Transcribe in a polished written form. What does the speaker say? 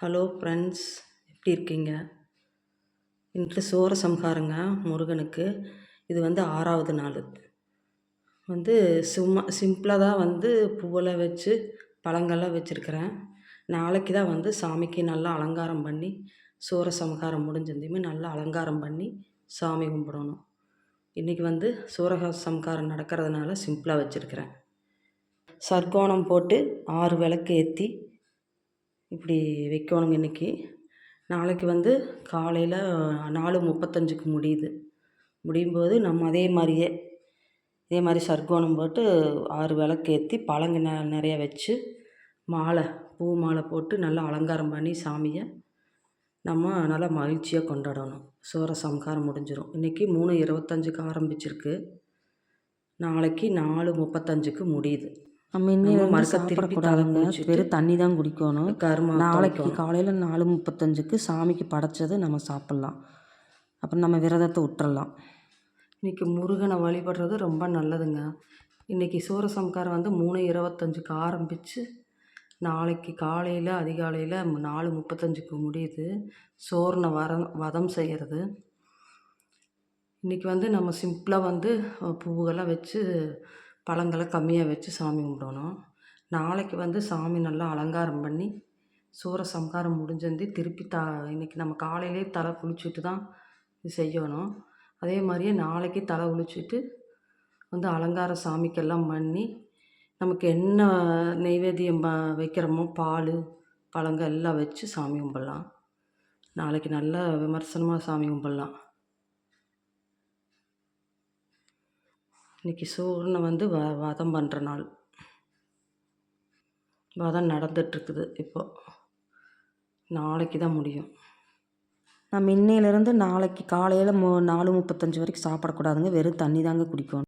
Hello friends, எப்படி இருக்கீங்க? இன்று சூரசம்ஹாரங்க முருகனுக்கு. இது வந்து 6வது நாள். சும்மா சிம்பிளாக தான் பூவெல்லாம் வச்சு பழங்கள்லாம் வச்சுருக்கிறேன். நாளைக்கு தான் சாமிக்கு நல்லா அலங்காரம் பண்ணி சூரசம்ஹாரம் முடிஞ்சிருந்துமே நல்லா அலங்காரம் பண்ணி சாமி கும்பிடணும். இன்றைக்கி சூரசம்ஹாரம் நடக்கிறதுனால சிம்பிளாக வச்சுருக்கிறேன். சர்க்கோணம் போட்டு 6 விளக்கு ஏற்றி இப்படி வைக்கணுங்க இன்றைக்கி. நாளைக்கு காலையில் 4:35க்கு முடியும்போது நம்ம அதே மாதிரி சர்க்கோணம் போட்டு 6 விளக்கு ஏற்றி பழங்க நிறைய வச்சு பூ மாலை போட்டு நல்லா அலங்காரம் பண்ணி சாமியை நம்ம நல்லா மகிழ்ச்சியாக கொண்டாடணும். சூரசம்ஹாரம் முடிஞ்சிடும். இன்றைக்கி 3:25க்கு ஆரம்பிச்சிருக்கு. நாளைக்கு 4:35க்கு முடியுது. நம்ம இன்னும் சாப்பிடக்கூடாதுங்க, வெறும் தண்ணி தான் குடிக்கணும். நாளைக்கு காலையில் 4:35க்கு சாமிக்கு படைச்சது நம்ம சாப்பிட்லாம். அப்புறம் நம்ம விரதத்தை விட்டுறலாம். இன்றைக்கி முருகனை வழிபடுறது ரொம்ப நல்லதுங்க. இன்றைக்கி சூரசம்ஹாரம் 3:25க்கு ஆரம்பித்து நாளைக்கு காலையில் அதிகாலையில் 4:35க்கு முடியுது. சூரனை வதம் செய்கிறது. இன்றைக்கி நம்ம சிம்பிளாக பூவெல்லாம் வச்சு பழங்களை கம்மியாக வச்சு சாமி கும்பிடணும். நாளைக்கு சாமி நல்லா அலங்காரம் பண்ணி சூரசம்ஹாரம் முடிஞ்சு திருப்பி இன்றைக்கி நம்ம காலையிலே தலை குளிச்சுட்டு தான் இது செய்யணும். அதே மாதிரியே நாளைக்கு தலை குளிச்சுட்டு அலங்காரம் சாமிக்கெல்லாம் பண்ணி நமக்கு என்ன நெய்வேத்தியம் வைக்கிறோமோ பால் பழங்கள் எல்லாம் வச்சு சாமி கும்பிட்லாம். நாளைக்கு நல்லா விமர்சனமாக சாமி கும்பிட்லாம். இன்றைக்கி சூரனை வதம் பண்ணுற நாள். வதம் நடந்துகிட்ருக்குது. இப்போது நாளைக்கு தான் முடியும். நம்ம இன்னையிலேருந்து நாளைக்கு காலையில் 4:35 வரைக்கும் சாப்பிடக்கூடாதுங்க, வெறும் தண்ணி தாங்க குடிக்கணும்.